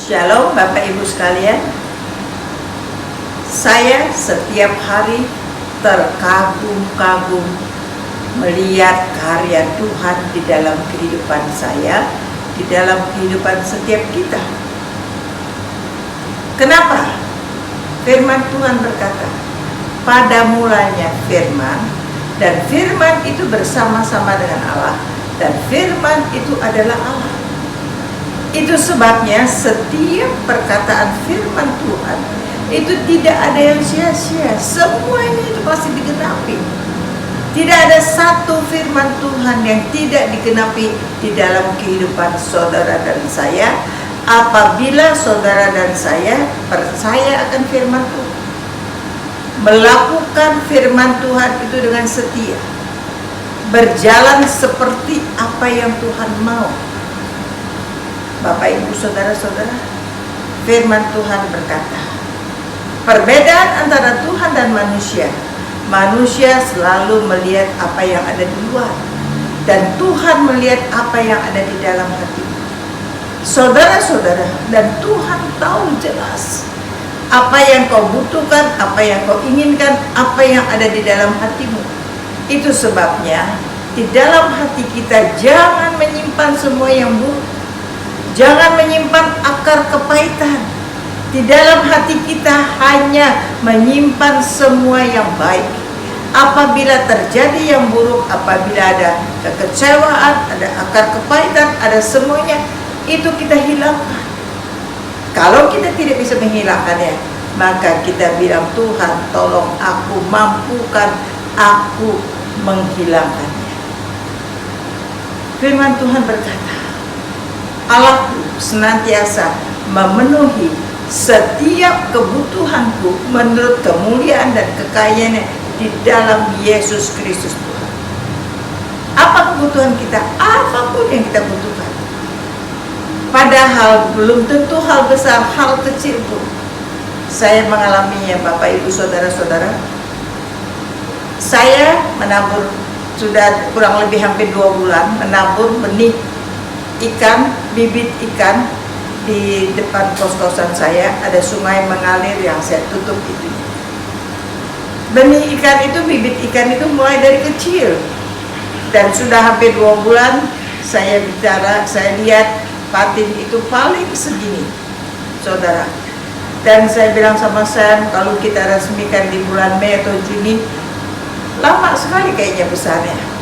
Shalom Bapak Ibu sekalian. Saya setiap hari terkagum-kagum melihat karya Tuhan di dalam kehidupan saya, di dalam kehidupan setiap kita. Kenapa? Firman Tuhan berkata, pada mulanya firman, dan firman itu bersama-sama dengan Allah, dan firman itu adalah Allah. Itu sebabnya setiap perkataan firman Tuhan itu tidak ada yang sia-sia. Semuanya itu pasti digenapi. Tidak ada satu firman Tuhan yang tidak digenapi di dalam kehidupan saudara dan saya, apabila saudara dan saya percaya akan firman Tuhan, melakukan firman Tuhan itu dengan setia, berjalan seperti apa yang Tuhan mau. Bapak Ibu Saudara-saudara, firman Tuhan berkata, perbedaan antara Tuhan dan manusia, manusia selalu melihat apa yang ada di luar, dan Tuhan melihat apa yang ada di dalam hati. Saudara-saudara, dan Tuhan tahu jelas apa yang kau butuhkan, apa yang kau inginkan, apa yang ada di dalam hatimu. Itu sebabnya di dalam hati kita jangan menyimpan semua yang buruk. Jangan menyimpan akar kepahitan. Di dalam hati kita hanya menyimpan semua yang baik. Apabila terjadi yang buruk, apabila ada kekecewaan, ada akar kepahitan, ada semuanya, itu kita hilangkan. Kalau kita tidak bisa menghilangkannya, maka kita bilang, Tuhan tolong aku, mampukan aku menghilangkannya. Firman Tuhan berkata, Allahku senantiasa memenuhi setiap kebutuhanku menurut kemuliaan dan kekayaannya di dalam Yesus Kristus Tuhan. Apa kebutuhan kita? Apapun yang kita butuhkan. Padahal belum tentu hal besar, hal kecil pun. Saya mengalaminya Bapak Ibu Saudara-saudara. Saya menabur sudah kurang lebih hampir 2 bulan, menabur benih ikan, bibit ikan di depan kos-kosan saya. Ada sungai mengalir yang saya tutup itu. Benih ikan itu, bibit ikan itu mulai dari kecil, dan sudah hampir 2 bulan saya bicara, saya lihat patin itu paling segini, saudara. Dan saya bilang sama Sam, kalau kita resmikan di bulan Mei atau Juni, lama sekali kayaknya besarnya.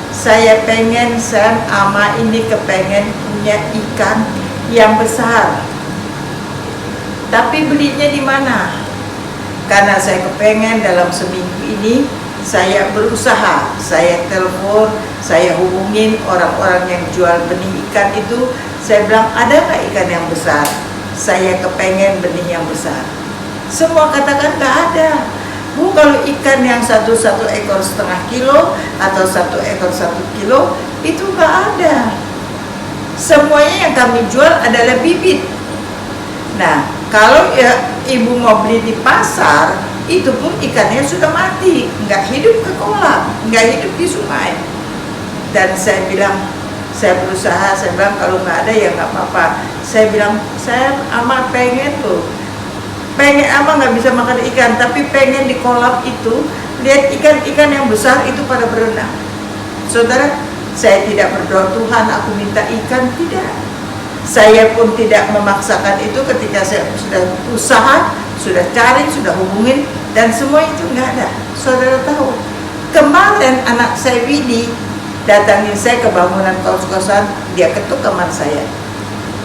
Saya pengen, Sam, ama ini kepengen punya ikan yang besar. Tapi belinya di mana? Karena saya kepengen dalam seminggu ini saya berusaha, saya telepon, saya hubungin orang-orang yang jual benih ikan itu. Saya bilang, ada nggak ikan yang besar? Saya kepengen benih yang besar. Semua katakan nggak ada. Bu, kalau ikan yang satu ekor 1,5 kilo atau 1 ekor 1 kilo itu nggak ada. Semuanya yang kami jual adalah bibit. Nah, kalau ya, ibu mau beli di pasar, itu pun ikannya sudah mati, nggak hidup ke kolam, nggak hidup di sungai. Dan saya bilang, saya berusaha, saya bilang kalau nggak ada ya nggak apa-apa. Saya bilang, saya ama pengen tuh. Pengen ama nggak bisa makan ikan, tapi pengen di kolam itu lihat ikan-ikan yang besar itu pada berenang. Saudara, saya tidak berdoa Tuhan aku minta ikan, tidak. Saya pun tidak memaksakan itu ketika saya sudah usaha, sudah cari, sudah hubungin, dan semua itu nggak ada. Saudara tahu, kemarin anak saya Widi datangin saya ke bangunan kos-kosan, dia ketuk kamar saya.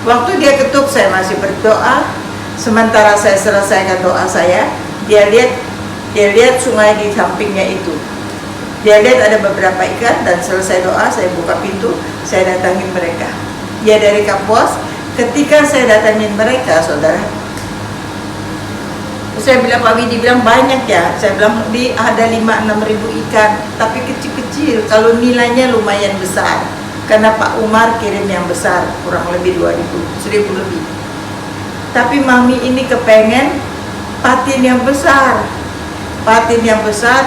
Waktu dia ketuk, saya masih berdoa. Sementara saya selesaikan doa saya, dia lihat sungai di sampingnya itu. Dia lihat ada beberapa ikan, dan selesai doa, saya buka pintu, saya datangin mereka. Dia dari Kapuas. Ketika saya datangin mereka, saudara, saya bilang, Pak Widi bilang banyak ya. Saya bilang ada 5-6 ribu ikan, tapi kecil-kecil. Kalau nilainya lumayan besar, karena Pak Umar kirim yang besar, kurang lebih 1.000 lebih. Tapi mami ini kepengen patin yang besar,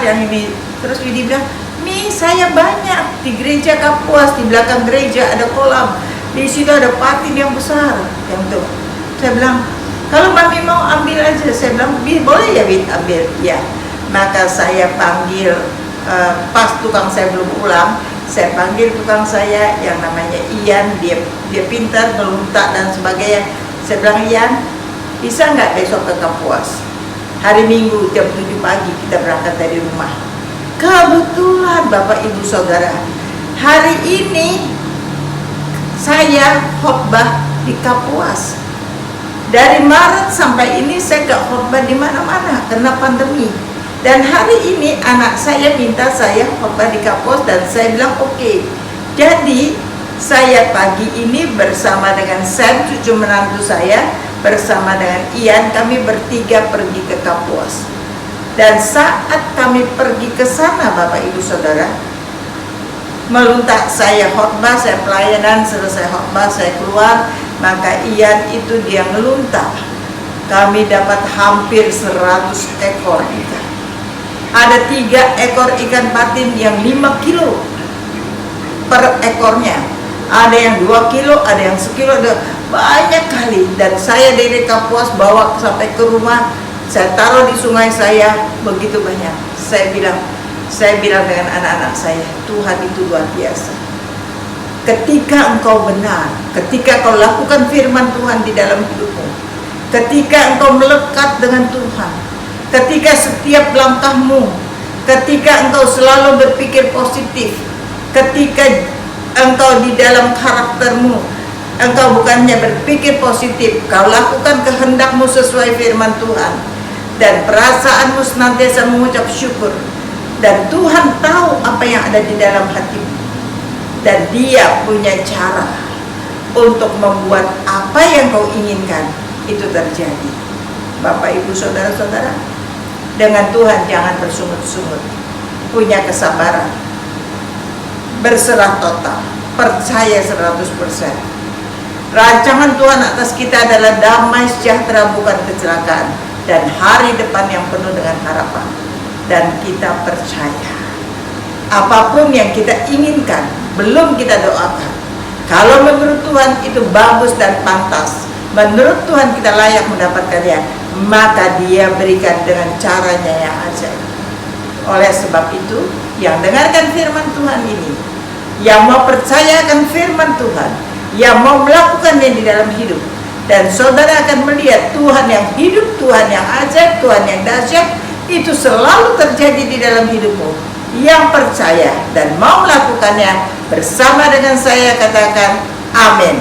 yang ini. Terus Widi bilang, Mi, saya banyak di gereja Kapuas, di belakang gereja ada kolam, di situ ada patin yang besar, yang tuh. Saya bilang, kalau mami mau ambil aja. Saya bilang, boleh ya Wit ambil. Ya. Maka saya panggil, pas tukang saya belum pulang, saya panggil tukang saya yang namanya Ian. Dia pintar, meluntak dan sebagainya. Saya bilang, Ian, bisa nggak besok ke Kapuas? Hari Minggu jam 7 pagi kita berangkat dari rumah. Kebetulan Bapak Ibu Saudara, hari ini saya khotbah di Kapuas. Dari Maret sampai ini saya gak khotbah di mana-mana karena pandemi. Dan hari ini anak saya minta saya khotbah di Kapuas dan saya bilang oke. Jadi saya pagi ini bersama dengan Sam, cucu menantu saya, bersama dengan Ian, kami bertiga pergi ke Kapuas. Dan saat kami pergi ke sana, Bapak Ibu Saudara, meluntak saya khotbah, saya pelayanan, selesai khotbah saya keluar, maka Ian itu dia ngeluntak. Kami dapat hampir 100 ekor ikan. Ada 3 ekor ikan patin yang 5 kilo per ekornya. Ada yang 2 kilo, ada yang 1 kilo, ada banyak kali. Dan saya dari Kapuas bawa sampai ke rumah, saya taruh di sungai saya, begitu banyak. Saya bilang dengan anak-anak saya, Tuhan itu luar biasa. Ketika engkau benar, ketika kau lakukan firman Tuhan di dalam hidupmu, ketika engkau melekat dengan Tuhan, ketika setiap langkahmu, ketika engkau selalu berpikir positif, ketika engkau di dalam karaktermu, engkau bukannya berpikir positif, kau lakukan kehendakmu sesuai firman Tuhan, dan perasaanmu senantiasa mengucap syukur, dan Tuhan tahu apa yang ada di dalam hatimu, dan Dia punya cara untuk membuat apa yang kau inginkan itu terjadi. Bapak Ibu Saudara-saudara, dengan Tuhan jangan bersungut-sungut, punya kesabaran, berserah total, percaya 100%. Rancangan Tuhan atas kita adalah damai sejahtera, bukan kecelakaan, dan hari depan yang penuh dengan harapan. Dan kita percaya apapun yang kita inginkan, belum kita doakan, kalau menurut Tuhan itu bagus dan pantas, menurut Tuhan kita layak mendapatkannya, maka Dia berikan dengan caranya yang ajaib. Oleh sebab itu, yang dengarkan firman Tuhan ini, yang mau percayakan firman Tuhan, yang mau melakukannya di dalam hidup, dan saudara akan melihat Tuhan yang hidup, Tuhan yang ajaib, Tuhan yang dahsyat, itu selalu terjadi di dalam hidupmu. Yang percaya dan mau melakukannya bersama dengan saya, katakan amin.